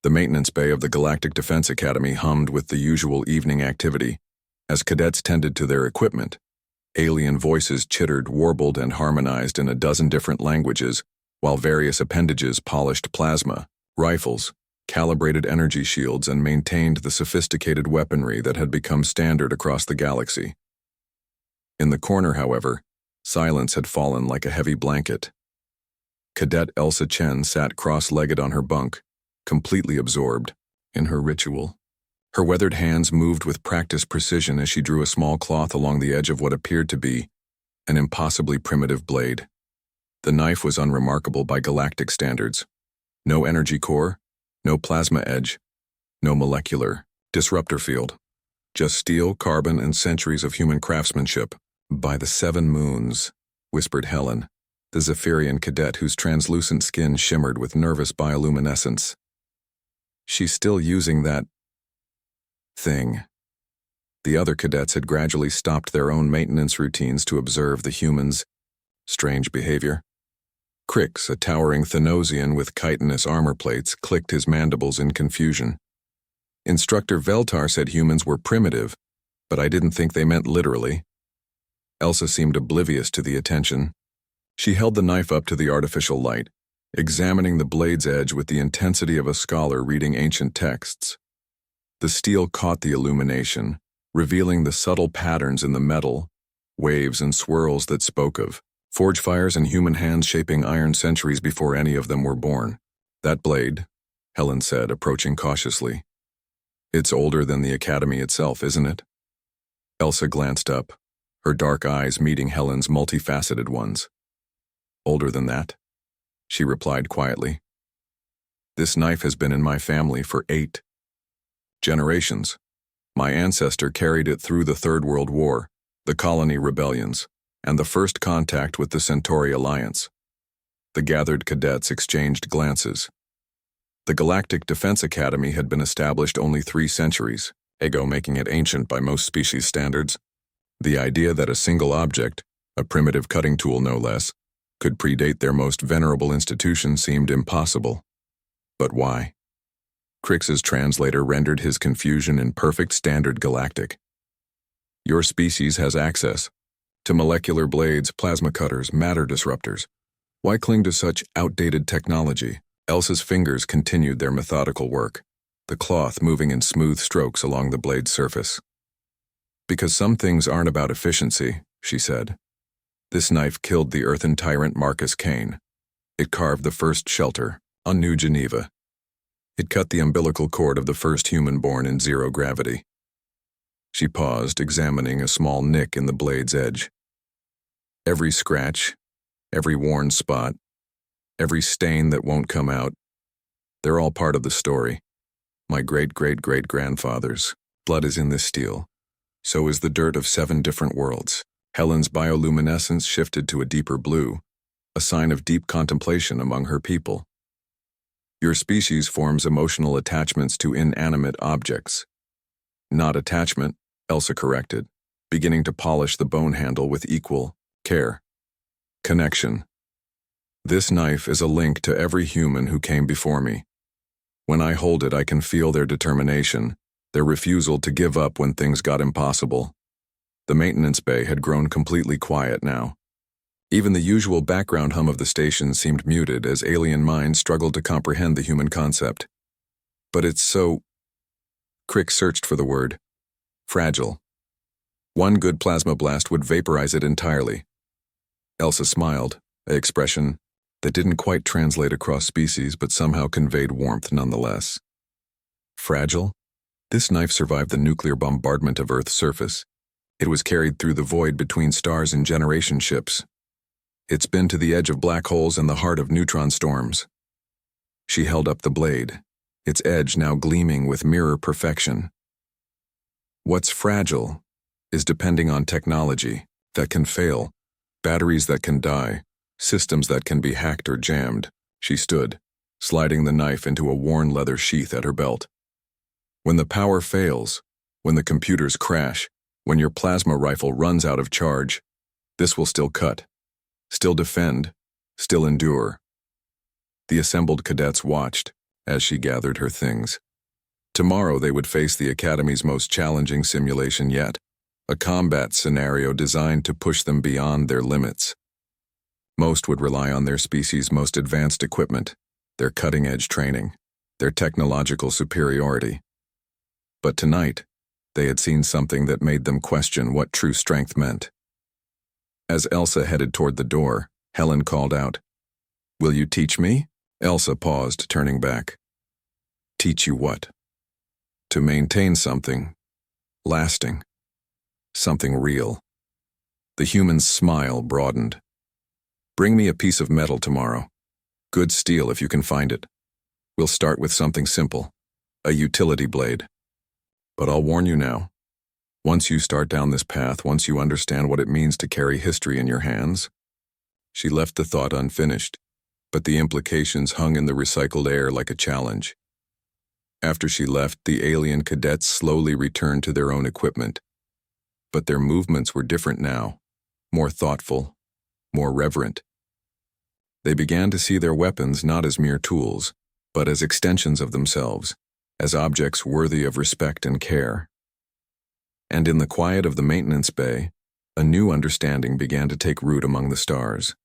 The maintenance bay of the Galactic Defense Academy hummed with the usual evening activity. As cadets tended to their equipment, alien voices chittered, warbled, and harmonized in a dozen different languages, while various appendages polished plasma, rifles, calibrated energy shields, and maintained the sophisticated weaponry that had become standard across the galaxy. In the corner, however, silence had fallen like a heavy blanket. Cadet Elsa Chen sat cross-legged on her bunk, completely absorbed in her ritual. Her weathered hands moved with practiced precision as she drew a small cloth along the edge of what appeared to be an impossibly primitive blade. The knife was unremarkable by galactic standards. No energy core, no plasma edge, no molecular disruptor field. Just steel, carbon, and centuries of human craftsmanship. "By the 7 moons," whispered Helen, the Zephyrian cadet whose translucent skin shimmered with nervous bioluminescence. "She's still using that thing." The other cadets had gradually stopped their own maintenance routines to observe the humans' strange behavior. Crix, a towering Thanosian with chitinous armor plates, clicked his mandibles in confusion. "Instructor Veltar said humans were primitive, but I didn't think they meant literally." Elsa seemed oblivious to the attention. She held the knife up to the artificial light, examining the blade's edge with the intensity of a scholar reading ancient texts. The steel caught the illumination, revealing the subtle patterns in the metal, waves and swirls that spoke of forge fires and human hands shaping iron centuries before any of them were born. "That blade," Helen said, approaching cautiously. "It's older than the Academy itself, isn't it?" Elsa glanced up, her dark eyes meeting Helen's multifaceted ones. "Older than that," she replied quietly. "This knife has been in my family for 8 generations. My ancestor carried it through the Third World War, the colony rebellions, and the first contact with the Centauri Alliance." The gathered cadets exchanged glances. The Galactic Defense Academy had been established only 3 centuries, ago, making it ancient by most species standards. The idea that a single object, a primitive cutting tool no less, could predate their most venerable institution seemed impossible. But why? Crix's translator rendered his confusion in perfect standard galactic. "Your species has access to molecular blades, plasma cutters, matter disruptors. Why cling to such outdated technology?" Elsa's fingers continued their methodical work, the cloth moving in smooth strokes along the blade's surface. "Because some things aren't about efficiency," she said. "This knife killed the earthen tyrant Marcus Kane. It carved the first shelter on New Geneva. It cut the umbilical cord of the first human born in zero gravity." She paused, examining a small nick in the blade's edge. "Every scratch, every worn spot, every stain that won't come out, they're all part of the story. My great-great-great-grandfather's blood is in this steel. So is the dirt of 7 different worlds." Helen's bioluminescence shifted to a deeper blue, a sign of deep contemplation among her people. "Your species forms emotional attachments to inanimate objects." "Not attachment," Elsa corrected, beginning to polish the bone handle with equal care. "Connection. This knife is a link to every human who came before me. When I hold it, I can feel their determination, their refusal to give up when things got impossible." The maintenance bay had grown completely quiet now. Even the usual background hum of the station seemed muted as alien minds struggled to comprehend the human concept. "But it's so..." Crix searched for the word. "Fragile. One good plasma blast would vaporize it entirely." Elsa smiled, an expression that didn't quite translate across species but somehow conveyed warmth nonetheless. "Fragile? This knife survived the nuclear bombardment of Earth's surface. It was carried through the void between stars and generation ships. It's been to the edge of black holes and the heart of neutron storms." She held up the blade, its edge now gleaming with mirror perfection. "What's fragile is depending on technology that can fail, batteries that can die, systems that can be hacked or jammed." She stood, sliding the knife into a worn leather sheath at her belt. "When the power fails, when the computers crash, when your plasma rifle runs out of charge, this will still cut, still defend, still endure." The assembled cadets watched, as she gathered her things. Tomorrow they would face the Academy's most challenging simulation yet, a combat scenario designed to push them beyond their limits. Most would rely on their species' most advanced equipment, their cutting-edge training, their technological superiority. But tonight, they had seen something that made them question what true strength meant. As Elsa headed toward the door, Helen called out, "Will you teach me?" Elsa paused, turning back. "Teach you what?" "To maintain something lasting, something real." The human's smile broadened. "Bring me a piece of metal tomorrow. Good steel if you can find it. We'll start with something simple, a utility blade. But I'll warn you now. Once you start down this path, once you understand what it means to carry history in your hands..." She left the thought unfinished, but the implications hung in the recycled air like a challenge. After she left, the alien cadets slowly returned to their own equipment. But their movements were different now, more thoughtful, more reverent. They began to see their weapons not as mere tools, but as extensions of themselves, as objects worthy of respect and care. And in the quiet of the maintenance bay, a new understanding began to take root among the stars.